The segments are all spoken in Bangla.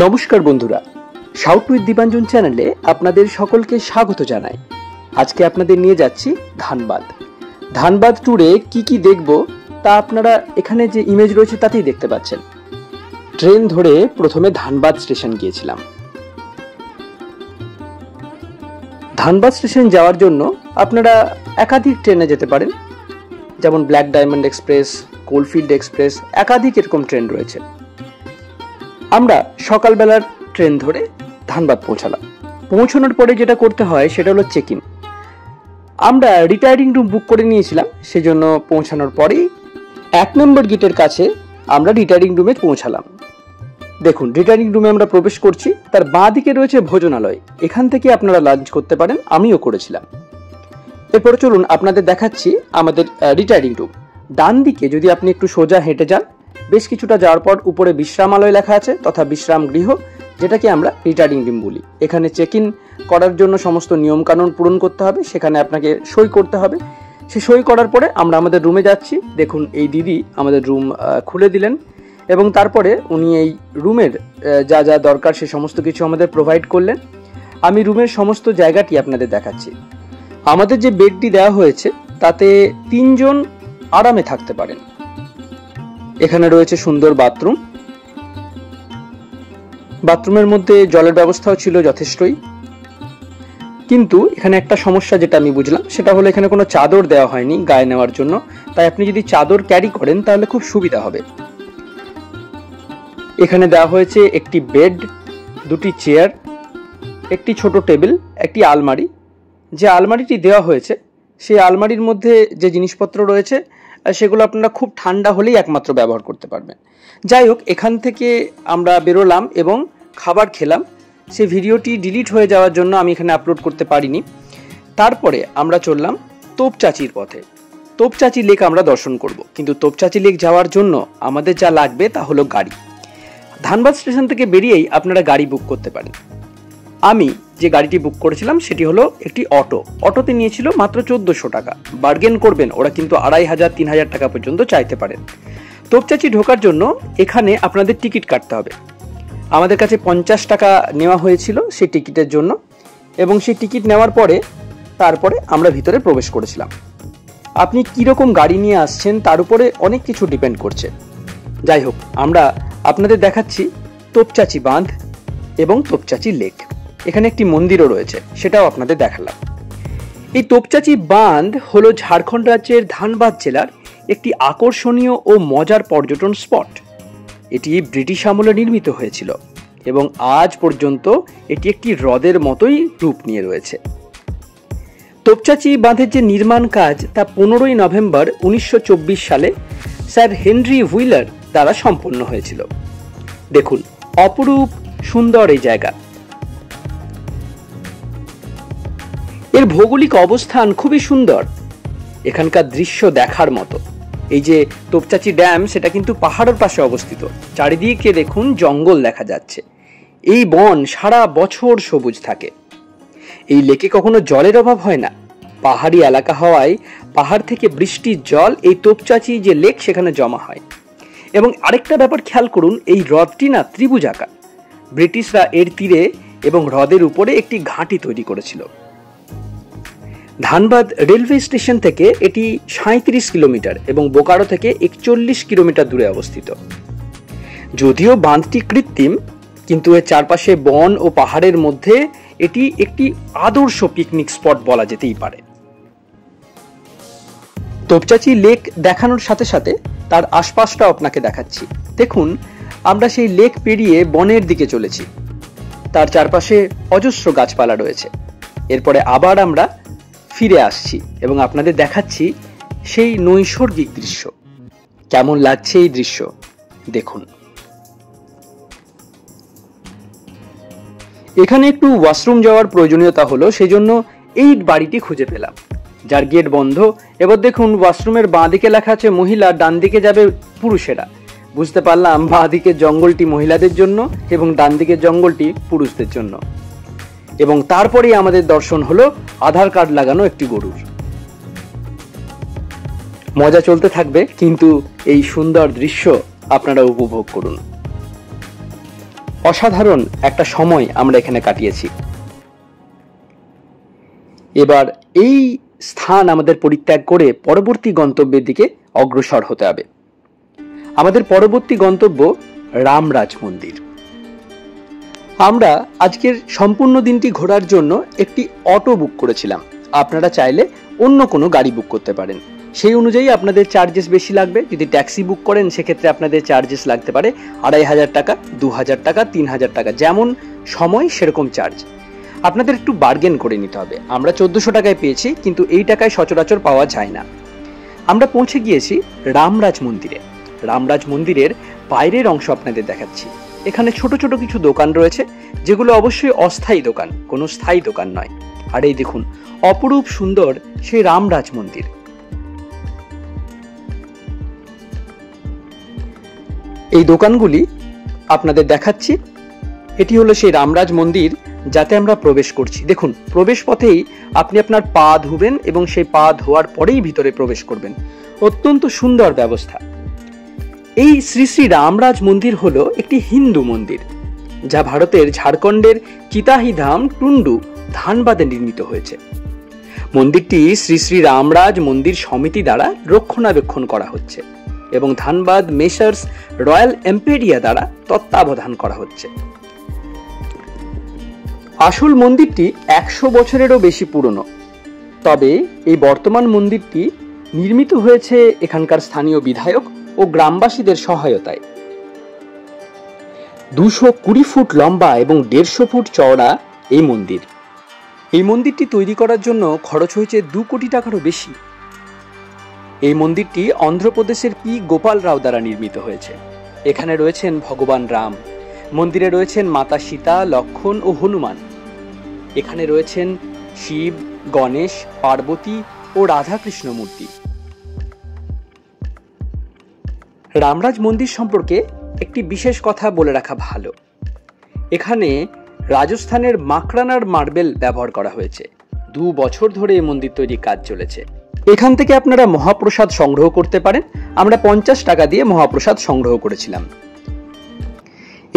নমস্কার বন্ধুরা, শাউট উইথ দীপাঞ্জন চ্যানেলে আপনাদের সকলকে স্বাগত জানাই। আজকে আপনাদের নিয়ে যাচ্ছি ধানবাদ। ধানবাদ ট্যুরে কি কি দেখব তা আপনারা এখানে যে ইমেজ রয়েছে তাতেই দেখতে পাচ্ছেন। ট্রেন ধরে প্রথমে ধানবাদ স্টেশন গিয়েছিলাম। ধানবাদ স্টেশন যাওয়ার জন্য আপনারা একাধিক ট্রেনে যেতে পারেন, যেমন black diamond express, coalfield express, একাধিক এরকম ট্রেন রয়েছে। আমরা সকালবেলার ট্রেন ধরে ধানবাদ পৌঁছালাম। পৌঁছানোর পরে যেটা করতে হয় সেটা হলো চেক ইন। আমরা রিটায়ারিং রুম বুক করে নিয়েছিলাম, সেজন্য পৌঁছানোর পরেই 1 নম্বর গেটের কাছে আমরা রিটায়ারিং রুমে পৌঁছালাম। দেখুন, রিটায়ারিং রুমে আমরা প্রবেশ করছি, তার বাঁ দিকে রয়েছে ভোজনালয়। এখান থেকে আপনারা লাঞ্চ করতে পারেন, আমিও করেছিলাম। এরপরে চলুন আপনাদের দেখাচ্ছি আমাদের রিটায়ারিং রুম। ডান দিকে যদি আপনি একটু সোজা হেঁটে যান, বেশ কিছুটা যাওয়ার পর উপরে বিশ্রামালয় লেখা আছে তথা বিশ্রাম গৃহ, যেটাকে আমরা রিটায়ারিং রুম বলি। এখানে চেক ইন করার জন্য সমস্ত নিয়মকানুন পূরণ করতে হবে, সেখানে আপনাকে সই করতে হবে। সে সই করার পরে আমরা আমাদের রুমে যাচ্ছি। দেখুন, এই দিদি আমাদের রুম খুলে দিলেন এবং তারপরে উনি এই রুমের যা যা দরকার সে সমস্ত কিছু আমাদের প্রোভাইড করলেন। আমি রুমের সমস্ত জায়গাটি আপনাদের দেখাচ্ছি। আমাদের যে বেডটি দেওয়া হয়েছে তাতে 3 জন আরামে থাকতে পারেন। এখানে রয়েছে সুন্দর বাথরুম। বাথরুমের মধ্যে জলের ব্যবস্থাও ছিল যথেষ্টই, কিন্তু এখানে একটা সমস্যা যেটা আমি বুঝলাম সেটা হলো এখানে কোনো চাদর দেওয়া হয়নি গায়ে নেওয়ার জন্য। তাই আপনি যদি চাদর ক্যারি করেন তাহলে খুব সুবিধা হবে। এখানে দেওয়া হয়েছে একটি বেড, 2টি চেয়ার, একটি ছোট টেবিল, একটি আলমারি। যে আলমারিটি দেওয়া হয়েছে সেই আলমারির মধ্যে যে জিনিসপত্র রয়েছে সেগুলো আপনারা খুব ঠান্ডা হলেই একমাত্র ব্যবহার করতে পারবেন। যাই হোক, এখান থেকে আমরা বেরোলাম এবং খাবার খেলাম। সেই ভিডিওটি ডিলিট হয়ে যাওয়ার জন্য আমি এখানে আপলোড করতে পারিনি। তারপরে আমরা চললাম তোপচাচির পথে। তোপচাচি লেক আমরা দর্শন করব, কিন্তু তোপচাচি লেক যাওয়ার জন্য আমাদের যা লাগবে তা হলো গাড়ি। ধানবাদ স্টেশন থেকে বেরিয়েই আপনারা গাড়ি বুক করতে পারেন। আমি যে গাড়িটি বুক করেছিলাম সেটি হলো একটি অটো। অটোতে নিয়েছিল মাত্র 1400 টাকা। বার্গেন করবেন, ওরা কিন্তু 2500-3000 টাকা পর্যন্ত চাইতে পারেন। তোপচাচি ঢোকার জন্য এখানে আপনাদের টিকিট কাটতে হবে। আমাদের কাছে 50 টাকা নেওয়া হয়েছিল সেই টিকিটের জন্য, এবং সেই টিকিট নেওয়ার পরে তারপরে আমরা ভিতরে প্রবেশ করেছিলাম। আপনি কীরকম গাড়ি নিয়ে আসছেন তার উপরে অনেক কিছু ডিপেন্ড করছে। যাই হোক, আমরা আপনাদের দেখাচ্ছি তোপচাচি বাঁধ এবং তোপচাচি লেক। এখানে একটি মন্দিরও রয়েছে, সেটাও আপনাদের দেখালাম। এই তোপচাচি বাঁধ হলো ঝাড়খণ্ড রাজ্যের ধানবাদ জেলার একটি আকর্ষণীয় ও মজার পর্যটন স্পট। এটি ব্রিটিশ আমলে নির্মিত হয়েছিল এবং আজ পর্যন্ত এটি একটি হ্রদের মতোই রূপ নিয়ে রয়েছে। তোপচাচি বাঁধের যে নির্মাণ কাজ তা 15ই নভেম্বর 1924 সালে স্যার হেনরি হুইলার দ্বারা সম্পন্ন হয়েছিল। দেখুন, অপরূপ সুন্দর এই জায়গা। এর ভৌগোলিক অবস্থান খুবই সুন্দর, এখানকার দৃশ্য দেখার মতো। এই যে তোপচাচি ড্যাম, সেটা কিন্তু পাহাড়ের পাশে অবস্থিত। চারিদিকে দেখুন জঙ্গল দেখা যাচ্ছে। এই বন সারা বছর সবুজ থাকে। এই লেকে কখনো জলের অভাব হয় না। পাহাড়ি এলাকা হওয়ায় পাহাড় থেকে বৃষ্টির জল এই তোপচাচি যে লেক সেখানে জমা হয়। এবং আরেকটা ব্যাপার খেয়াল করুন, এই হ্রদটি না ত্রিভুজাকার। ব্রিটিশরা এর তীরে এবং হ্রদের উপরে একটি ঘাঁটি তৈরি করেছিল। ধানবাদ রেলওয়ে স্টেশন থেকে এটি 37 কিলোমিটার এবং বোকারো থেকে 41 কিলোমিটার দূরে অবস্থিত। যদিও বাঁধটি কৃত্রিম, কিন্তু এর চারপাশে বন ও পাহাড়ের মধ্যে এটি একটি আদর্শ পিকনিক স্পট বলা যেতেই পারে। তোপচাচি লেক দেখানোর সাথে সাথে তার আশপাশটাও আপনাকে দেখাচ্ছি। দেখুন, আমরা সেই লেক পেরিয়ে বনের দিকে চলেছি। তার চারপাশে অজস্র গাছপালা রয়েছে। এরপরে আবার আমরা ফিরে আসছি এবং আপনাদের দেখাচ্ছি সেই নৈসর্গিক দৃশ্য। কেমন লাগছে এই দৃশ্য দেখুন। এখানে একটু ওয়াশরুম যাওয়ার প্রয়োজনীয়তা হলো, সেই জন্য এই বাড়িটি খুঁজে পেলাম যার গেট বন্ধ। এবার দেখুন, ওয়াশরুমের বাঁ দিকে লেখা আছে মহিলা, ডান দিকে যাবে পুরুষেরা। বুঝতে পারলাম বাঁ দিকের জঙ্গলটি মহিলাদের জন্য এবং ডান দিকের জঙ্গলটি পুরুষদের জন্য। এবং তারপরেই আমাদের দর্শন হলো আধার কার্ড লাগানো একটি গরুর। মজা চলতে থাকবে, কিন্তু এই সুন্দর দৃশ্য আপনারা উপভোগ করুন। অসাধারণ একটা সময় আমরা এখানে কাটিয়েছি। এবার এই স্থান আমাদের পরিত্যাগ করে পরবর্তী গন্তব্যের দিকে অগ্রসর হতে হবে। আমাদের পরবর্তী গন্তব্য রামরাজ মন্দির। আমরা আজকের সম্পূর্ণ দিনটি ঘোরার জন্য একটি অটো বুক করেছিলাম। আপনারা চাইলে অন্য কোনো গাড়ি বুক করতে পারেন, সেই অনুযায়ী আপনাদের চার্জেস বেশি লাগবে। যদি ট্যাক্সি বুক করেন সেক্ষেত্রে আপনাদের চার্জেস লাগতে পারে 2500 টাকা, 2000 টাকা, 3000 টাকা, যেমন সময় সেরকম চার্জ। আপনাদের একটু বার্গেন করে নিতে হবে। আমরা 1400 টাকায় পেয়েছি, কিন্তু এই টাকায় সচরাচর পাওয়া যায় না। আমরা পৌঁছে গিয়েছি রামরাজ মন্দিরে। রামরাজ মন্দিরের বাইরের অংশ আপনাদের দেখাচ্ছি। এখানে ছোট ছোট কিছু দোকান রয়েছে, যেগুলো অবশ্যই অস্থায়ী দোকান, কোনো স্থায়ী দোকান নয়। আর এই দেখুন অপরূপ সুন্দর সেই রামরাজ মন্দির। এই দোকানগুলি আপনাদের দেখাচ্ছি। এটি হলো সেই রামরাজ মন্দির যাতে আমরা প্রবেশ করছি। দেখুন, প্রবেশ পথেই আপনি আপনার পা ধুবেন এবং সেই পা ধোয়ার পরেই ভিতরে প্রবেশ করবেন। অত্যন্ত সুন্দর ব্যবস্থা। এই শ্রী শ্রী রামরাজ মন্দির হলো একটি হিন্দু মন্দির, যা ভারতের ঝাড়খণ্ডের চিতাহিধাম টুন্ডু ধানবাদে নির্মিত হয়েছে। মন্দিরটি শ্রী শ্রী রামরাজ মন্দির সমিতি দ্বারা রক্ষণাবেক্ষণ করা হচ্ছে এবং ধানবাদ মেসার্স রয়্যাল এম্পেরিয়া দ্বারা তত্ত্বাবধান করা হচ্ছে। আসল মন্দিরটি 100 বছরেরও বেশি পুরনো। তবে এই বর্তমান মন্দিরটি নির্মিত হয়েছে এখানকার স্থানীয় বিধায়ক ও গ্রামবাসীদের সহায়তায়। 220 ফুট লম্বা এবং 150 ফুট চওড়া এই মন্দির। এই মন্দিরটি তৈরি করার জন্য খরচ হয়েছে 2 কোটি টাকারও বেশি। এই মন্দিরটি অন্ধ্রপ্রদেশের পি গোপাল রাও দ্বারা নির্মিত হয়েছে। এখানে রয়েছেন ভগবান রাম, মন্দিরে রয়েছেন মাতা সীতা, লক্ষ্মণ ও হনুমান। এখানে রয়েছেন শিব, গণেশ, পার্বতী ও রাধাকৃষ্ণ মূর্তি। রামরাজ মন্দির সম্পর্কে একটি বিশেষ কথা বলে রাখা ভালো। এখানে রাজস্থানের মাকরানার মার্বেল ব্যবহার করা হয়েছে। 2 বছর ধরে এই মন্দির তৈরির কাজ চলেছে। এখান থেকে আপনারা মহাপ্রসাদ সংগ্রহ করতে পারেন। আমরা 50 টাকা দিয়ে মহাপ্রসাদ সংগ্রহ করেছিলাম।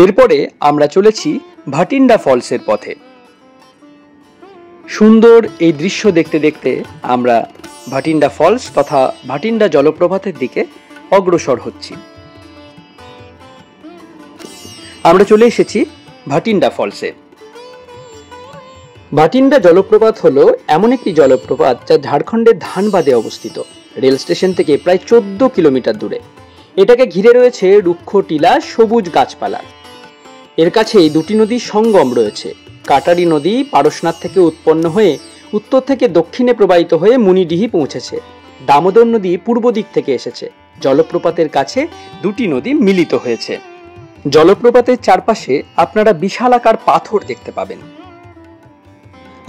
এরপরে আমরা চলেছি ভাটিন্ডা ফলসের পথে। সুন্দর এই দৃশ্য দেখতে দেখতে আমরা ভাটিন্ডা ফলস তথা ভাটিন্ডা জলপ্রপাতের দিকে অগ্রসর হচ্ছি। আমরা চলে এসেছি ভাটিন্ডা ফলসে। ভাটিন্ডা জলপ্রপাত হলো এমন একটি জলপ্রপাত যা ঝাড়খণ্ডের ধানবাদে অবস্থিত, রেল স্টেশন থেকে প্রায় 14 কিলোমিটার দূরে। এটাকে ঘিরে রয়েছে রুক্ষ টিলা, সবুজ গাছপালা। এর কাছেই 2টি নদীর সঙ্গম রয়েছে। কাটারি নদী পারশনাথ থেকে উৎপন্ন হয়ে উত্তর থেকে দক্ষিণে প্রবাহিত হয়ে মুনিডিহি পৌঁছেছে। দামোদর নদী পূর্ব দিক থেকে এসেছে। জলপ্রপাতের কাছে 2টি নদী মিলিত হয়েছে। জলপ্রপাতের চারপাশে আপনারা বিশালাকার পাথর দেখতে পাবেন।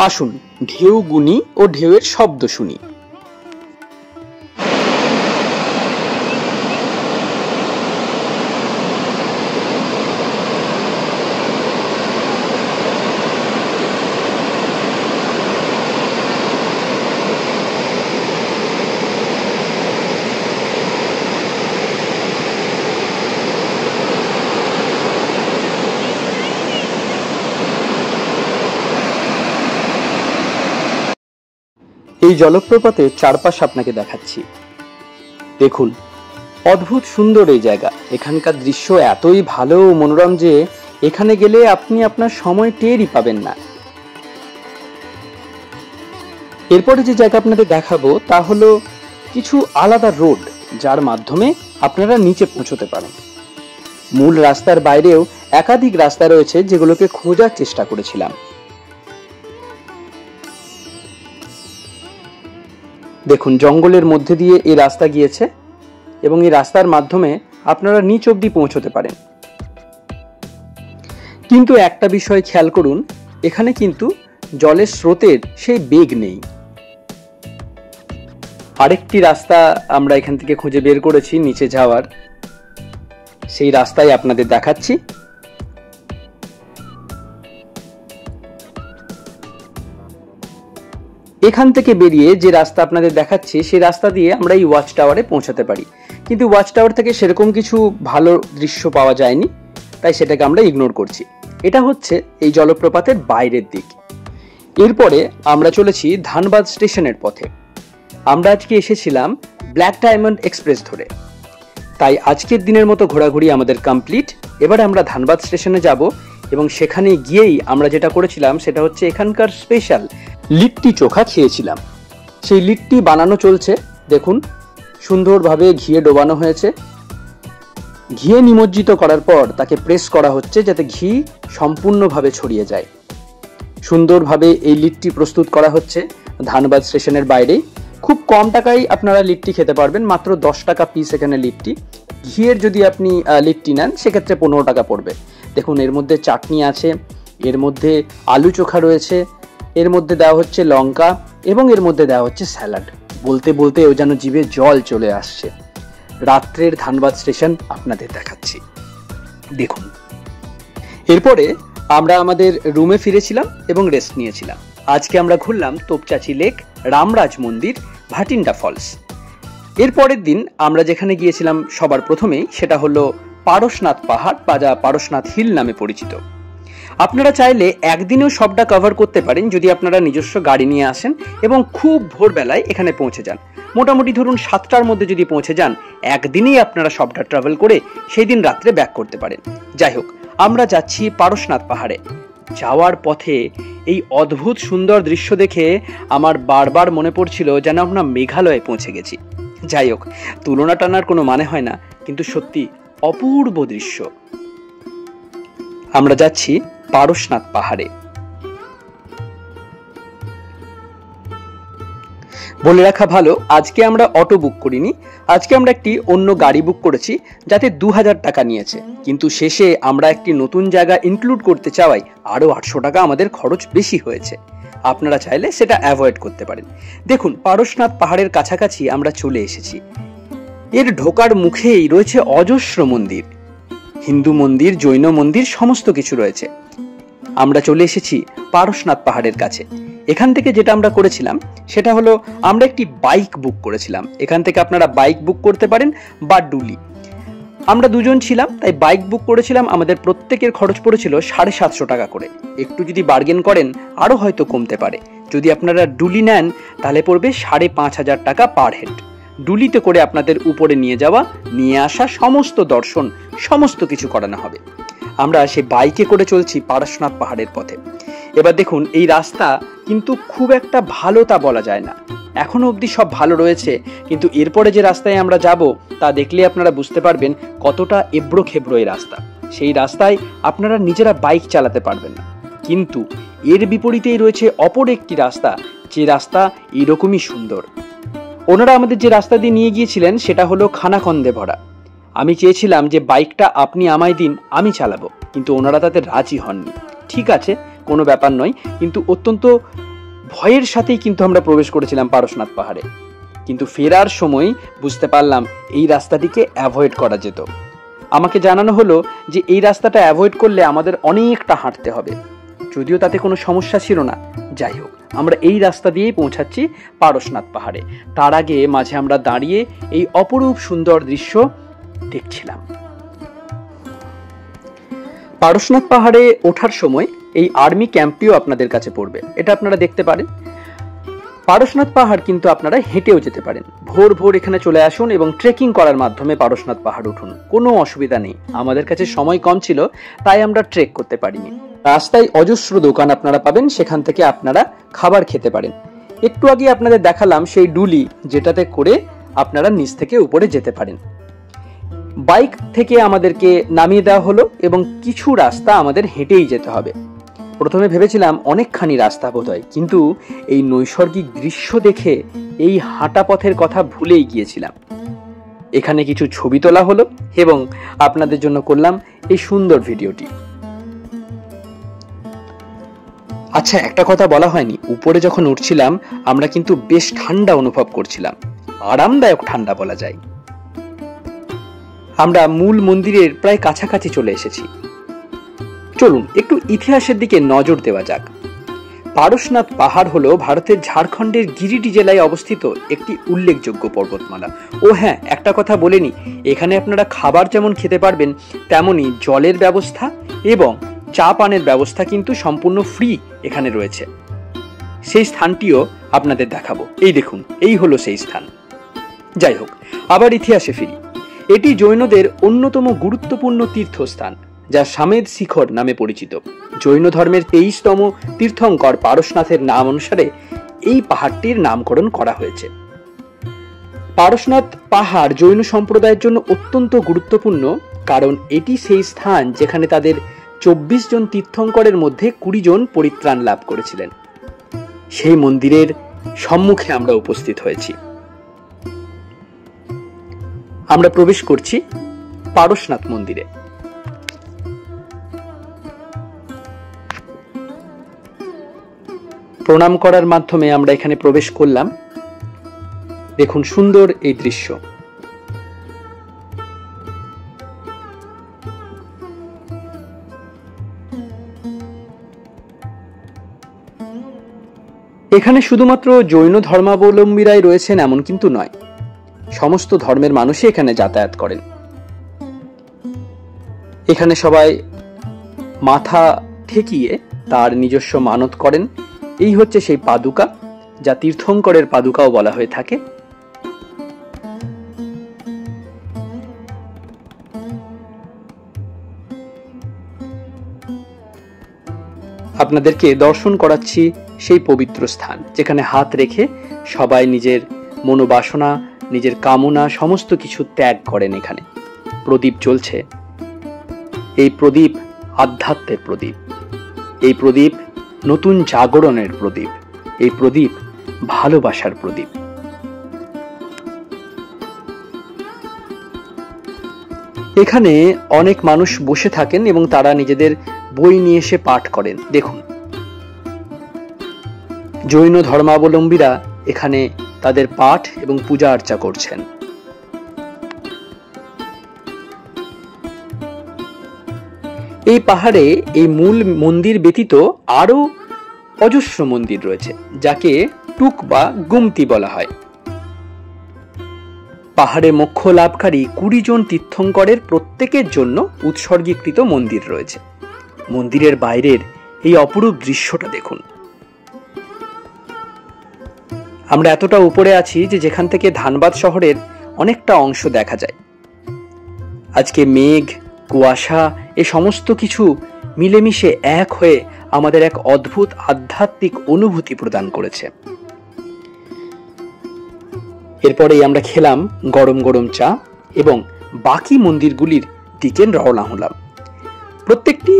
আসুন ঢেউ গুনি ও ঢেউয়ের শব্দ শুনি। এই জলপ্রপাতের চারপাশ আপনাকে দেখাচ্ছি। দেখুন, অদ্ভুত সুন্দর এই জায়গা। এখানকার দৃশ্য এতই ভালো ও মনোরম যে এখানে গেলে আপনি আপনার সময় টেরই পাবেন না। এরপরে যে জায়গা আপনাদের দেখাবো তা হলো কিছু আলাদা রোড, যার মাধ্যমে আপনারা নিচে পৌঁছতে পারেন। মূল রাস্তার বাইরেও একাধিক রাস্তা রয়েছে, যেগুলোকে খোঁজার চেষ্টা করেছিলাম। দেখুন, জঙ্গলের মধ্যে দিয়ে এই রাস্তা গিয়েছে এবং এই রাস্তার মাধ্যমে আপনারা নিচ অবধি পৌঁছতে পারেন। কিন্তু একটা বিষয় খেয়াল করুন, এখানে কিন্তু জলের স্রোতের সেই বেগ নেই। আরেকটি রাস্তা আমরা এখান থেকে খুঁজে বের করেছি নিচে যাওয়ার, সেই রাস্তায় আপনাদের দেখাচ্ছি। এখান থেকে বেরিয়ে যে রাস্তা আপনাদের দেখাচ্ছি সেই রাস্তা দিয়ে আমরা এই ওয়াচ টাওয়ারে পৌঁছাতে পারি, কিন্তু ওয়াচ টাওয়ার থেকে সেরকম কিছু ভালো দৃশ্য পাওয়া যায়নি। তাই সেটাকে আমরা ইগনোর করছি। এটা হচ্ছে এই জলপ্রপাতের বাইরের দিক। এরপরে আমরা চলেছি ধানবাদ স্টেশনের পথে। আমরা আজকে এসেছিলাম ব্ল্যাক ডায়মন্ড এক্সপ্রেস ধরে, তাই আজকের দিনের মতো ঘোরাঘুরি আমাদের কমপ্লিট। এবারে আমরা ধানবাদ স্টেশনে যাব এবং সেখানে গিয়েই আমরা যেটা করেছিলাম সেটা হচ্ছে এখানকার স্পেশাল লিট্টি চোখা খেয়েছিলাম। সেই লিট্টি বানানো চলছে, দেখুন সুন্দরভাবে ঘিয়ে ডোবানো হয়েছে। ঘিয়ে নিমজ্জিত করার পর তাকে প্রেস করা হচ্ছে যাতে ঘি সম্পূর্ণভাবে ছড়িয়ে যায়। সুন্দরভাবে এই লিট্টি প্রস্তুত করা হচ্ছে ধানবাদ স্টেশনের বাইরে। খুব কম টাকায় আপনারা লিট্টি খেতে পারবেন, মাত্র 10 টাকা পিস এখানে লিট্টি। ঘিয়ের যদি আপনি লিট্টি নেন সেক্ষেত্রে 15 টাকা পড়বে। দেখুন এর মধ্যে চাটনি আছে, এর মধ্যে আলু চোখা রয়েছে, এর মধ্যে দেওয়া হচ্ছে লঙ্কা এবং এর মধ্যে দেওয়া হচ্ছে স্যালাড। বলতে বলতে ও যেন জিভে জল চলে আসছে। রাত্রের ধানবাদ স্টেশন আপনাদের দেখাচ্ছি, দেখুন। এরপরে আমরা আমাদের রুমে ফিরেছিলাম এবং রেস্ট নিয়েছিলাম। আজকে আমরা ঘুরলাম তোপচাঁচি লেক, রামরাজ মন্দির, ভাটিন্ডা ফলস। এর পরের দিন আমরা যেখানে গিয়েছিলাম সবার প্রথমেই সেটা হলো পারশনাথ পাহাড় বা যা পারশনাথ হিল নামে পরিচিত। আপনারা চাইলে একদিনেও সবটা কভার করতে পারেন যদি আপনারা নিজস্ব গাড়ি নিয়ে আসেন এবং খুব ভোরবেলায় এখানে পৌঁছে যান। মোটামুটি ধরুন 7টার মধ্যে যদি পৌঁছে যান, একদিনেই আপনারা সবটা ট্রাভেল করে সেই দিন রাত্রে ব্যাক করতে পারেন। যাই হোক, আমরা যাচ্ছি পারশনাথ পাহাড়ে। যাওয়ার পথে এই অদ্ভুত সুন্দর দৃশ্য দেখে আমার বারবার মনে পড়ছিল যেন আমরা মেঘালয়ে পৌঁছে গেছি। যাই হোক, তুলনা টানার কোনো মানে হয় না, কিন্তু সত্যি অপূর্ব দৃশ্য। আমরা যাচ্ছি পারশনাথ পাহাড়ে। বলে রাখা ভালো, আজকে আমরা অটো বুক করিনি, আজকে আমরা একটি অন্য গাড়ি বুক করেছি যাতে 2000 টাকা নিয়েছে, কিন্তু শেষে আমরা একটি নতুন জায়গা ইনক্লুড করতে চাওয়ায় আরো 800 টাকা আমাদের খরচ বেশি হয়েছে। আপনারা চাইলে সেটা অ্যাভয়েড করতে পারেন। দেখুন পারশনাথ পাহাড়ের কাছাকাছি আমরা চলে এসেছি। এর ঢোকার মুখেই রয়েছে অজস্র মন্দির, হিন্দু মন্দির, জৈন মন্দির, সমস্ত কিছু রয়েছে। আমরা চলে এসেছি পারশনাথ পাহাড়ের কাছে। এখান থেকে যেটা আমরা করেছিলাম সেটা হলো আমরা একটি বাইক বুক করেছিলাম। এখান থেকে আপনারা বাইক বুক করতে পারেন বা ডুলি। আমরা দুজন ছিলাম তাই বাইক বুক করেছিলাম। আমাদের প্রত্যেকের খরচ পড়েছিল 750 টাকা করে। একটু যদি বার্গেন করেন আরো হয়তো কমতে পারে। যদি আপনারা ডুলি নেন তাহলে পড়বে 5500 টাকা পার হেড। ডুলিতে করে আপনাদের উপরে নিয়ে যাওয়া, নিয়ে আসা, সমস্ত দর্শন সমস্ত কিছু করানো হবে। আমরা সেই বাইকে করে চলছি পারশনাথ পাহাড়ের পথে। এবার দেখুন এই রাস্তা কিন্তু খুব একটা ভালো তা বলা যায় না, এখনো অবধি সব ভালো রয়েছে, কিন্তু এরপরে যে রাস্তায় আমরা যাব তা দেখলে আপনারা বুঝতে পারবেন কতটা এবড়ো খেবড়ো এই রাস্তা। সেই রাস্তায় আপনারা নিজেরা বাইক চালাতে পারবেন না, কিন্তু এর বিপরীতেই রয়েছে অপর একটি রাস্তা, যে রাস্তা এরকমই সুন্দর। ওনারা আমাদের যে রাস্তা দিয়ে নিয়ে গিয়েছিলেন সেটা হলো খানাখন্দে ভরা। আমি চেয়েছিলাম যে বাইকটা আপনি আমায় দিন, আমি চালাবো, কিন্তু ওনারা তাতে রাজি হননি। ঠিক আছে, কোনো ব্যাপার নয়, কিন্তু অত্যন্ত ভয়ের সাথেই কিন্তু আমরা প্রবেশ করেছিলাম পারশনাথ পাহাড়ে। কিন্তু ফেরার সময় বুঝতে পারলাম এই রাস্তাটিকে অ্যাভয়েড করা যেত। আমাকে জানানো হলো যে এই রাস্তাটা অ্যাভয়েড করলে আমাদের অনেকটা হাঁটতে হবে, যদিও তাতে কোনো সমস্যা ছিল না। যাই হোক, আমরা এই রাস্তা দিয়েই পৌঁছাচ্ছি পারশনাথ পাহাড়ে। তার আগে মাঝে আমরা দাঁড়িয়ে এই অপরূপ সুন্দর দৃশ্য দেখছিলাম। পারশনাথ পাহাড়ে ওঠার সময় এই আর্মি ক্যাম্পটিও আপনাদের কাছে পড়বে, এটা আপনারা দেখতে পারেন। পারশনাথ পাহাড় কিন্তু আপনারা হেঁটেও যেতে পারেন। ভোর ভোর এখানে চলে আসুন এবং ট্রেকিং করার মাধ্যমে পারশনাথ পাহাড় উঠুন, কোনো অসুবিধা নেই। আমাদের কাছে সময় কম ছিল তাই আমরা ট্রেক করতে পারিনি। রাস্তায় অজস্র দোকান আপনারা পাবেন, সেখান থেকে আপনারা খাবার খেতে পারেন। একটু আগে আপনাদের দেখালাম সেই ডুলি, যেটাতে করে আপনারা নিচ থেকে উপরে যেতে পারেন। বাইক থেকে আমাদেরকে নামিয়ে দেওয়া হলো এবং কিছু রাস্তা আমাদের হেঁটেই যেতে হবে। প্রথমে ভেবেছিলাম অনেকখানি রাস্তা বোধহয়, কিন্তু এই নৈসর্গিক দৃশ্য দেখে এই হাঁটা পথের কথা ভুলেই গিয়েছিলাম। এখানে কিছু ছবি তোলা হলো এবং আপনাদের জন্য করলাম এই সুন্দর ভিডিওটি। আচ্ছা, একটা কথা বলা হয়নি, উপরে যখন উঠছিলাম আমরা কিন্তু বেশ ঠান্ডা অনুভব করছিলাম, আরামদায়ক ঠান্ডা বলা যায়। আমরা মূল মন্দিরের প্রায় কাছাকাছি চলে এসেছি। চলুন একটু ইতিহাসের দিকে নজর দেওয়া যাক। পারশনাথ পাহাড় হলো ভারতের ঝাড়খণ্ডের গিরিডি জেলায় অবস্থিত একটি উল্লেখযোগ্য পর্বতমালা। ও হ্যাঁ, একটা কথা বলেনি, এখানে আপনারা খাবার যেমন খেতে পারবেন, তেমনি জলের ব্যবস্থা এবং চা পানের ব্যবস্থা কিন্তু সম্পূর্ণ ফ্রি এখানে রয়েছে। সেই স্থানটিও আপনাদের দেখাবো। এই দেখুন, এই হলো সেই স্থান। যাই হোক, আবার ইতিহাসে ফিরি। এটি জৈনদের অন্যতম গুরুত্বপূর্ণ তীর্থস্থান, যা সামেদ শিখর নামে পরিচিত। জৈন ধর্মের 23তম তীর্থঙ্কর পারশনাথের নাম অনুসারে এই পাহাড়টির নামকরণ করা হয়েছে। পারশনাথ পাহাড় জৈন সম্প্রদায়ের জন্য অত্যন্ত গুরুত্বপূর্ণ, কারণ এটি সেই স্থান যেখানে তাদের 24 জন তীর্থঙ্করের মধ্যে 20 জন পরিত্রাণ লাভ করেছিলেন। সেই মন্দিরের সম্মুখে আমরা উপস্থিত হয়েছি। আমরা প্রবেশ করছি পারশনাথ মন্দিরে। প্রণাম করার মাধ্যমে আমরা এখানে প্রবেশ করলাম। দেখুন সুন্দর এই দৃশ্য। এখানে শুধুমাত্র জৈন ধর্মাবলম্বীরাই রয়েছেন এমন কিন্তু নয়, সমস্ত ধর্মের মানুষই এখানে যাতায়াত করেন। এখানে সবাই মাথা ঠেকিয়ে তার নিজস্ব মানত করেন। এই হচ্ছে সেই পাদুকা, যা তীর্থঙ্করের পাদুকাও বলা হয়ে থাকে। আপনাদেরকে দর্শন করাচ্ছি সেই পবিত্র স্থান, যেখানে হাত রেখে সবাই নিজের মনোবাসনা, নিজের কামনা সমস্ত কিছু ত্যাগ করেন। এখানে প্রদীপ জ্বলছে। এই প্রদীপ আধ্যাত্মের প্রদীপ, এই প্রদীপ নতুন জাগরণের প্রদীপ, এই প্রদীপ ভালোবাসার প্রদীপ। এখানে অনেক মানুষ বসে থাকেন এবং তারা নিজেদের বই নিয়ে এসে পাঠ করেন। দেখুন, জৈন ধর্মাবলম্বীরা এখানে তাদের পাঠ এবং পূজা আর্চা করছেন। এই পাহাড়ে এই মূল মন্দির ব্যতীত আরো অজস্র মন্দির রয়েছে, যাকে টুক বা গুমতি বলা হয়। পাহাড়ে মোক্ষ লাভকারী 20 জন তীর্থঙ্করের প্রত্যেকের জন্য উৎসর্গীকৃত মন্দির রয়েছে। মন্দিরের বাইরের এই অপরূপ দৃশ্যটা দেখুন। আমরা এতটা উপরে আছি যে যেখান থেকে ধানবাদ শহরের অনেকটা অংশ দেখা যায়। আজকে মেঘ, কুয়াশা এ সমস্ত কিছু মিলেমিশে এক হয়ে আমাদের এক অদ্ভুত আধ্যাত্মিক অনুভূতি প্রদান করেছে। এরপরেই আমরা খেলাম গরম গরম চা এবং বাকি মন্দিরগুলির দিকে রওনা হলাম। প্রত্যেকটি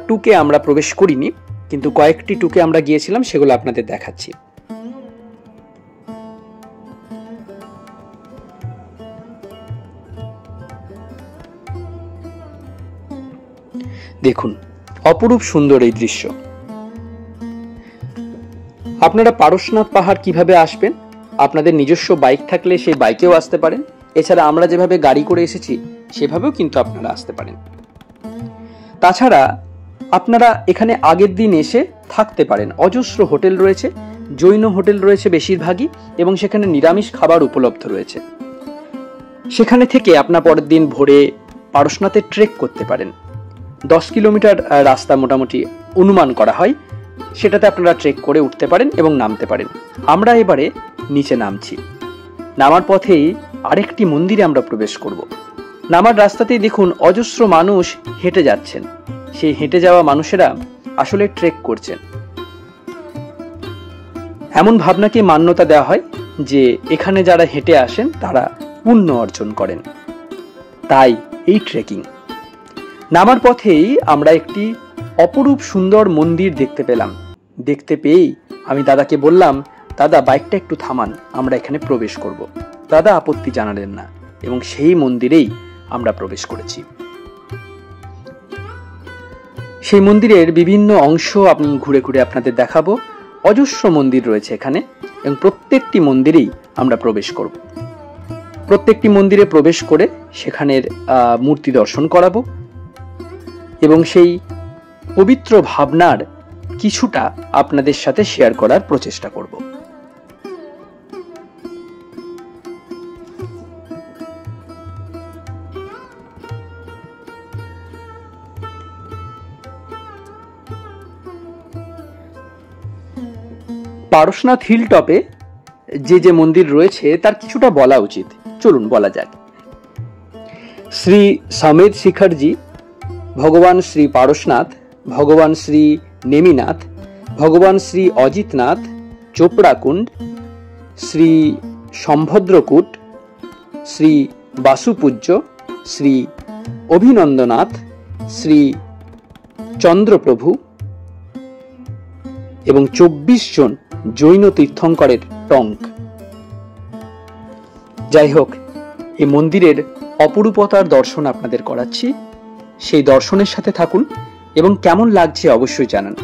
টুকে আমরা প্রবেশ করিনি, কিন্তু কয়েকটি টুকে আমরা গিয়েছিলাম, সেগুলো আপনাদের দেখাচ্ছি। দেখুন, অপরূপ সুন্দর এই দৃশ্য। আপনারা পারশনাথ পাহাড় কিভাবে আসবেন? আপনাদের নিজস্ব বাইক থাকলে সেই বাইকেও আসতে পারেন। এছাড়া আমরা যেভাবে গাড়ি করে এসেছি সেভাবেও কিন্তু আপনারা আসতে পারেন। তাছাড়া আপনারা এখানে আগের দিন এসে থাকতে পারেন। অজস্র হোটেল রয়েছে, জৈন হোটেল রয়েছে বেশিরভাগই, এবং সেখানে নিরামিষ খাবার উপলব্ধ রয়েছে। সেখানে থেকে আপনার পরের দিন ভোরে পারশনাথে ট্রেক করতে পারেন। 10 কিলোমিটার রাস্তা মোটামুটি অনুমান করা হয়, সেটাতে আপনারা ট্রেক করে উঠতে পারেন এবং নামতে পারেন। আমরা এবারে নিচে নামছি। নামার পথেই আরেকটি মন্দিরে আমরা প্রবেশ করব। নামার রাস্তাতেই দেখুন অজস্র মানুষ হেঁটে যাচ্ছেন। সেই হেঁটে যাওয়া মানুষেরা আসলে ট্রেক করছেন। এমন ভাবনাকে মান্যতা দেওয়া হয় যে এখানে যারা হেঁটে আসেন তারা পুণ্য অর্জন করেন, তাই এই ট্রেকিং। নামার পথেই আমরা একটি অপরূপ সুন্দর মন্দির দেখতে পেলাম। দেখতে পেয়েই আমি দাদাকে বললাম, দাদা বাইকটা একটু থামান, আমরা এখানে প্রবেশ করব। দাদা আপত্তি জানালেন না এবং সেই মন্দিরেই আমরা প্রবেশ করেছি। সেই মন্দিরের বিভিন্ন অংশ আমি ঘুরে ঘুরে আপনাদের দেখাবো। অজস্র মন্দির রয়েছে এখানে এবং প্রত্যেকটি মন্দিরেই আমরা প্রবেশ করব। প্রত্যেকটি মন্দিরে প্রবেশ করে সেখানের মূর্তি দর্শন করাবো এবং সেই পবিত্র ভাবনার কিছুটা আপনাদের সাথে শেয়ার করার প্রচেষ্টা করব। পারশনাথ হিল টপে যে মন্দির রয়েছে তার কিছুটা বলা উচিত, চলুন বলা যাক। শ্রী সমেত শিখরজি, ভগবান শ্রী পারশনাথ, ভগবান শ্রী নেমিনাথ, ভগবান শ্রী অজিতনাথ, চোপড়াকুণ্ড, শ্রী সম্ভদ্রকূট, শ্রী বাসুপূজ্য, শ্রী অভিনন্দনাথ, শ্রী চন্দ্রপ্রভু এবং 24 জন জৈন তীর্থঙ্করের টঙ্ক। যাই হোক, এই মন্দিরের অপরূপতার দর্শন আপনাদের করাচ্ছি। সেই দর্শনের সাথে থাকুন এবং কেমন লাগছে অবশ্যই জানান।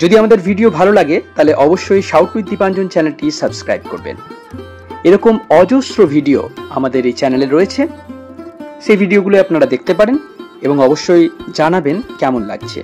যদি আমাদের ভিডিও ভালো লাগে তাহলে অবশ্যই শাউট উইথ দীপাঞ্জন চ্যানেলটি সাবস্ক্রাইব করবেন। এরকম অজস্র ভিডিও আমাদের এই চ্যানেলে রয়েছে, সেই ভিডিওগুলো আপনারা দেখতে পারেন এবং অবশ্যই জানাবেন কেমন লাগছে।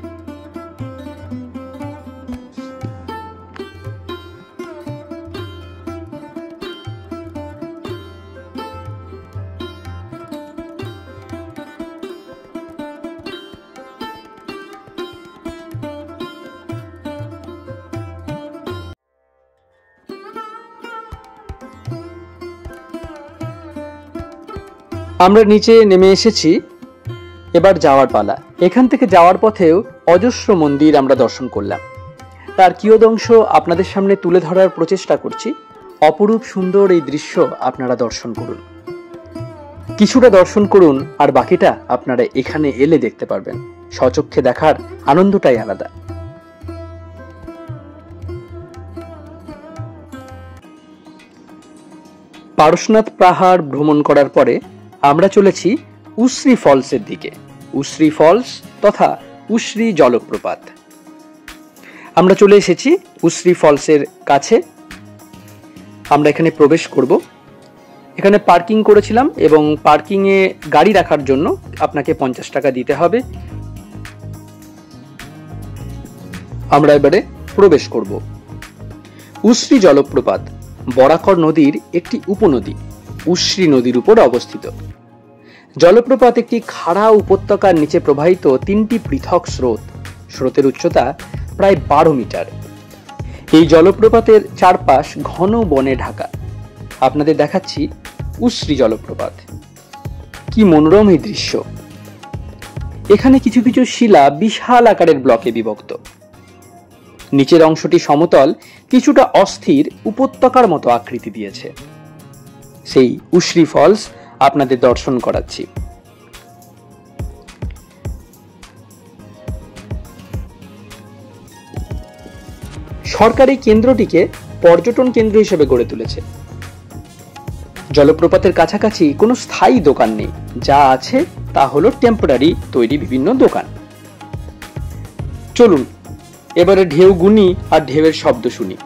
আমরা নিচে নেমে এসেছি, এবার যাওয়ার পালা। এখান থেকে যাওয়ার পথেও অজস্র মন্দির আমরা দর্শন করলাম, তার কিয়দংশ আপনাদের সামনে তুলে ধরার প্রচেষ্টা করছি। অপরূপ সুন্দর এই দৃশ্য আপনারা দর্শন করুন, কিছুটা দর্শন করুন, আর বাকিটা আপনারা এখানে এলে দেখতে পারবেন। স্বচক্ষে দেখার আনন্দটাই আলাদা। পারশনাথ পাহাড় ভ্রমণ করার পরে আমরা চলেছি উশ্রী ফলসের দিকে। উশ্রী ফলস তথা উশ্রী জলপ্রপাত। আমরা চলে এসেছি উশ্রী ফলসের কাছে। আমরা এখানে প্রবেশ করব। এখানে পার্কিং করেছিলাম এবং পার্কিংয়ে গাড়ি রাখার জন্য আপনাকে 50 টাকা দিতে হবে। আমরা এবারে প্রবেশ করব। উশ্রী জলপ্রপাত বরাকর নদীর একটি উপনদী, উশ্রী নদীর উপর অবস্থিত। জলপ্রপাত একটি খাড়া উপত্যকার নিচে প্রবাহিত 3টি পৃথক স্রোত। স্রোতের উচ্চতা প্রায় 12 মিটার। এই জলপ্রপাতের চারপাশ ঘন বনে ঢাকা। আপনাদের দেখাচ্ছি উশ্রী জলপ্রপাত। কি মনোরম এই দৃশ্য! এখানে কিছু কিছু শিলা বিশাল আকারের ব্লকে বিভক্ত। নিচের অংশটি সমতল, কিছুটা অস্থির উপত্যকার মতো আকৃতি দিয়েছে। সেই উশ্রী ফলস আপনাদের দর্শন করাচ্ছি। সরকার এই কেন্দ্রটিকে পর্যটন কেন্দ্র হিসেবে গড়ে তুলেছে। জলপ্রপাতের কাছাকাছি কোনো স্থায়ী দোকান নেই, যা আছে তা হলো টেম্পোরারি তৈরি বিভিন্ন দোকান। চলুন এবারে ঢেউ গুনি আর ঢেউয়ের শব্দ শুনি।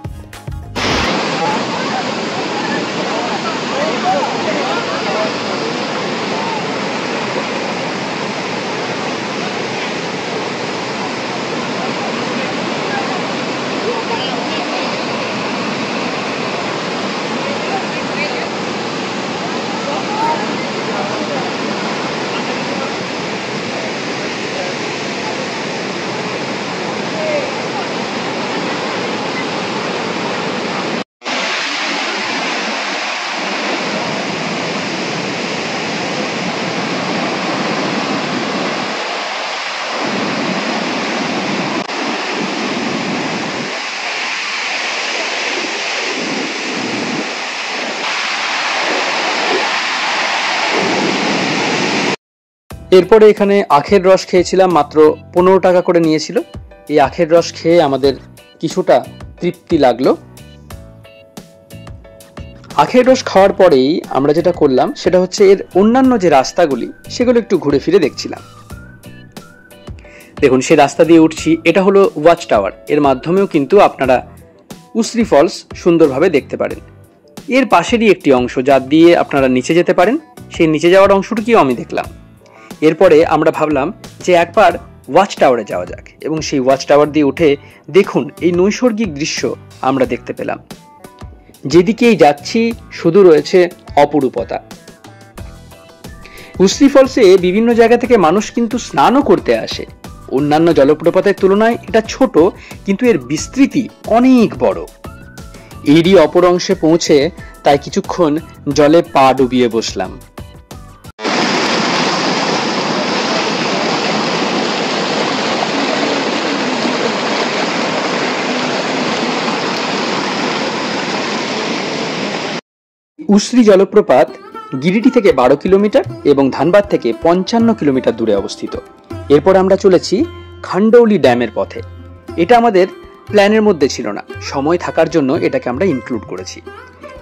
এরপরে এখানে আখের রস খেয়েছিলাম, মাত্র 15 টাকা করে নিয়েছিল। এই আখের রস খেয়ে আমাদের কিছুটা তৃপ্তি লাগলো। আখের রস খাওয়ার পরেই আমরা যেটা করলাম সেটা হচ্ছে এর অন্যান্য যে রাস্তাগুলি সেগুলো একটু ঘুরে ফিরে দেখছিলাম। দেখুন, সে রাস্তা দিয়ে উঠছি, এটা হলো ওয়াচ টাওয়ার। এর মাধ্যমেও কিন্তু আপনারা উশ্রী ফলস সুন্দরভাবে দেখতে পারেন। এর পাশেরই একটি অংশ যা দিয়ে আপনারা নিচে যেতে পারেন, সেই নিচে যাওয়ার অংশটুকুও আমি দেখলাম। এরপরে আমরা ভাবলাম যে একবার ওয়াচ টাওয়ারে যাওয়া যাক এবং সেই ওয়াচ টাওয়ার দিয়ে উঠে দেখুন এই নৈসর্গিক দৃশ্য আমরা দেখতে পেলাম। যেদিকেই যাচ্ছি শুধু রয়েছে অপরূপতা। উসরি ফলসে বিভিন্ন জায়গা থেকে মানুষ কিন্তু স্নানও করতে আসে। অন্যান্য জলপ্রপাতের তুলনায় এটা ছোট, কিন্তু এর বিস্তৃতি অনেক বড়। এরই অপর অংশে পৌঁছে তাই কিছুক্ষণ জলে পা ডুবিয়ে বসলাম। উসরি জলপ্রপাত গিরিডি থেকে 12 কিলোমিটার এবং ধানবাদ থেকে 55 কিলোমিটার দূরে অবস্থিত। এরপর আমরা চলেছি খান্ডৌলি ড্যামের পথে। এটা আমাদের প্ল্যানের মধ্যে ছিল না, সময় থাকার জন্য এটাকে আমরা ইনক্লুড করেছি।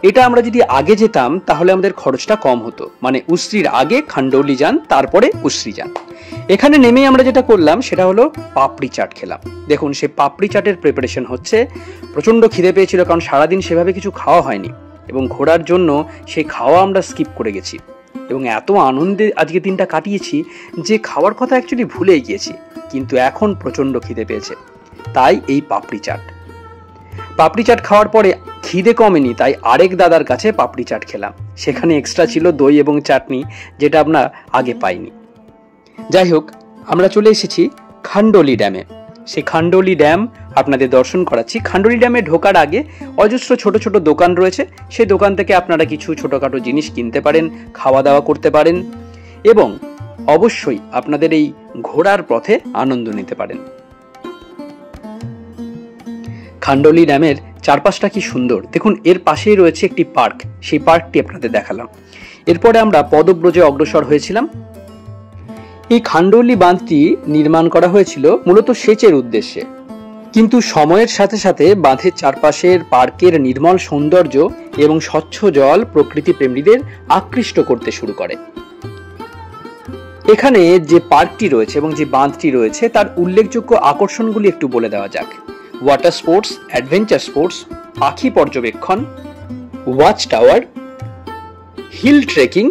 এটা আমরা যদি আগে যেতাম তাহলে আমাদের খরচটা কম হতো, মানে উসরির আগে খান্ডৌলি যান, তারপরে উসরি যান। এখানে নেমেই আমরা যেটা করলাম সেটা হলো পাপড়ি চাট খেলাম। দেখুন সেই পাপড়ি চাটের প্রিপারেশন হচ্ছে। প্রচন্ড খিদে পেয়েছিল, কারণ সারাদিন সেভাবে কিছু খাওয়া হয়নি এবং ঘোরার জন্য সেই খাওয়া আমরা স্কিপ করে গেছি এবং এত আনন্দে আজকে দিনটা কাটিয়েছি যে খাওয়ার কথা অ্যাকচুয়ালি ভুলেই গিয়েছি, কিন্তু এখন প্রচন্ড খিদে পেয়েছে, তাই এই পাপড়ি চাট খাওয়ার পরে খিদে কমেনি, তাই আরেক দাদার কাছে পাপড়ি চাট খেলাম। সেখানে এক্সট্রা ছিল দই এবং চাটনি, যেটা আমরা আগে পাইনি। যাই হোক, আমরা চলে এসেছি খান্ডৌলি ড্যামে। সেই খান্ডৌলি ড্যাম আপনাদের দর্শন করাচ্ছি। খান্ডৌলি ড্যামে ঢোকার আগে অজস্র ছোট ছোট দোকান রয়েছে। সেই দোকান থেকে আপনারা কিছু ছোটখাটো জিনিস কিনতে পারেন, খাওয়া দাওয়া করতে পারেন এবং অবশ্যই আপনাদের এই ঘোরার পথে আনন্দ নিতে পারেন। খান্ডৌলি ড্যামের চারপাশটা কি সুন্দর দেখুন। এর পাশেই রয়েছে একটি পার্ক, সেই পার্কটি আপনাদের দেখালাম। এরপরে আমরা পদব্রজে অগ্রসর হয়েছিলাম। এই খান্ডৌলি বাঁধটি নির্মাণ করা হয়েছিল মূলত সেচের উদ্দেশ্যে, কিন্তু সময়ের সাথে সাথে বাঁধের চারপাশের পার্কের নির্মল সৌন্দর্য এবং স্বচ্ছ জল প্রকৃতি প্রেমীদের আকৃষ্ট করতে শুরু করে। এখানে যে পার্কটি রয়েছে এবং যে বাঁধটি রয়েছে তার উল্লেখযোগ্য আকর্ষণগুলি একটু বলে দেওয়া যাক। ওয়াটার স্পোর্টস, অ্যাডভেঞ্চার স্পোর্টস, পাখি পর্যবেক্ষণ, ওয়াচ টাওয়ার, হিল ট্রেকিং,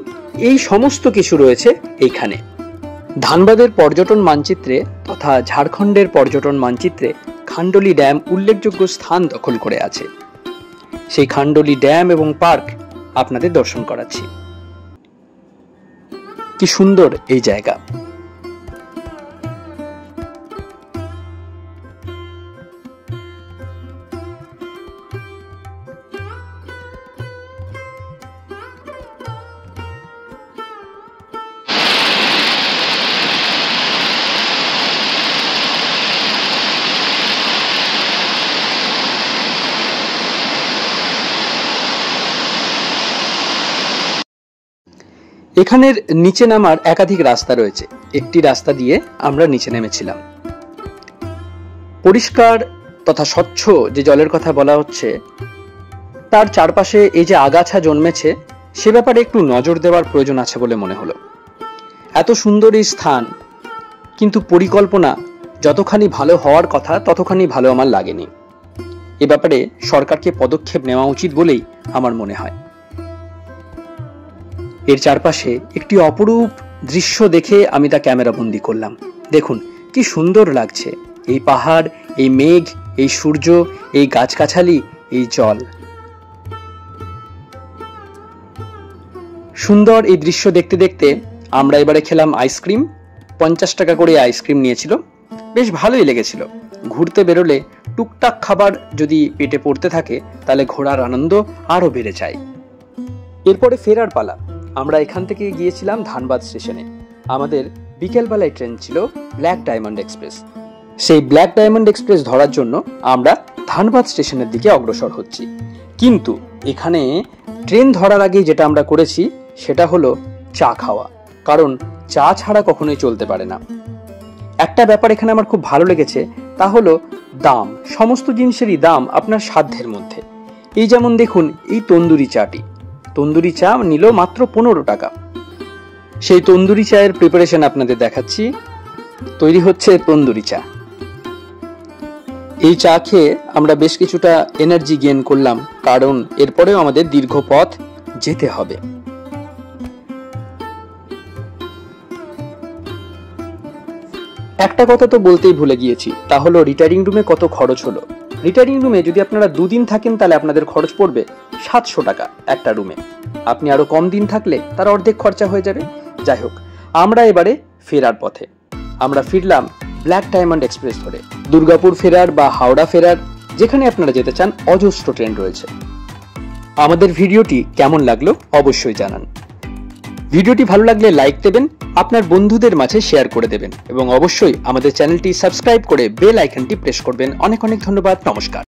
এই সমস্ত কিছু রয়েছে এইখানে। ধানবাদের পর্যটন মানচিত্রে তথা ঝাড়খণ্ডের পর্যটন মানচিত্রে খান্ডৌলি ড্যাম উল্লেখযোগ্য স্থান দখল করে আছে। সেই খান্ডৌলি ড্যাম এবং পার্ক আপনাদের দর্শন করাচ্ছি। কি সুন্দর এই জায়গা। এখানের নিচে নামার একাধিক রাস্তা রয়েছে। একটি রাস্তা দিয়ে আমরা নিচে নেমেছিলাম। পরিষ্কার তথা স্বচ্ছ যে জলের কথা বলা হচ্ছে, তার চারপাশে এই যে আগাছা জন্মেছে সে ব্যাপারে একটু নজর দেওয়ার প্রয়োজন আছে বলে মনে হলো। এত সুন্দর এই স্থান, কিন্তু পরিকল্পনা যতখানি ভালো হওয়ার কথা ততখানি ভালো আমার লাগেনি। এ ব্যাপারে সরকারকে পদক্ষেপ নেওয়া উচিত বলেই আমার মনে হয়। এর চারপাশে একটি অপরূপ দৃশ্য দেখে আমি তা ক্যামেরাবন্দি করলাম। দেখুন কি সুন্দর লাগছে, এই পাহাড়, এই মেঘ, এই সূর্য, এই গাছগাছালি, এই জল। সুন্দর এই দৃশ্য দেখতে দেখতে আমরা এবারে খেলাম আইসক্রিম। 50 টাকা করে আইসক্রিম নিয়েছিল, বেশ ভালোই লেগেছিল। ঘুরতে বেরোলে টুকটাক খাবার যদি পেটে পড়তে থাকে তাহলে ঘোরার আনন্দ আরো বেড়ে যায়। এরপরে ফেরার পালা। আমরা এখান থেকে গিয়েছিলাম ধানবাদ স্টেশনে। আমাদের বিকেলবেলায় ট্রেন ছিল ব্ল্যাক ডায়মন্ড এক্সপ্রেস। সেই ব্ল্যাক ডায়মন্ড এক্সপ্রেস ধরার জন্য আমরা ধানবাদ স্টেশনের দিকে অগ্রসর হচ্ছি। কিন্তু এখানে ট্রেন ধরার আগে যেটা আমরা করেছি সেটা হলো চা খাওয়া, কারণ চা ছাড়া কখনোই চলতে পারে না। একটা ব্যাপার এখানে আমার খুব ভালো লেগেছে, তা হলো দাম। সমস্ত জিনিসেরই দাম আপনার সাধ্যের মধ্যে। এই যেমন দেখুন এই তন্দুরি চাটি, তন্দুরি চা নিল মাত্র 15 টাকা। সেই তন্দুরি চায়ের প্রিপারেশন আপনাদের দেখাচ্ছি। তৈরি হচ্ছে তন্দুরি চা। এই চা খেয়ে আমরা বেশ কিছুটা এনার্জি গেইন করলাম, কারণ এরপরেও আমাদের দীর্ঘ পথ যেতে হবে। একটা কথা তো বলতেই ভুলে গিয়েছি, তা হলো রিটায়ারিং রুমে কত খরচ হলো। রিটায়ারিং রুমে যদি আপনারা 2 দিন থাকেন তাহলে আপনাদের খরচ পড়বে 700 টাকা একটা রুমে। আপনি আরো কম দিন থাকলে তার অর্ধেক খরচা হয়ে যাবে। যাই হোক, আমরা এবারে ফেরার পথে। আমরা ফিরলাম ব্ল্যাক ডায়মন্ড এক্সপ্রেস ধরে। দুর্গাপুর ফেরার বা হাওড়া ফেরার, যেখানে আপনারা যেতে চান, অজস্র ট্রেন রয়েছে। আমাদের ভিডিওটি কেমন লাগলো অবশ্যই জানান। ভিডিওটি ভালো লাগলে লাইক দেবেন, আপনার বন্ধুদের মাঝে শেয়ার করে দেবেন এবং অবশ্যই আমাদের চ্যানেলটি সাবস্ক্রাইব করে বেল আইকনটি প্রেস করবেন। অনেক অনেক ধন্যবাদ। নমস্কার।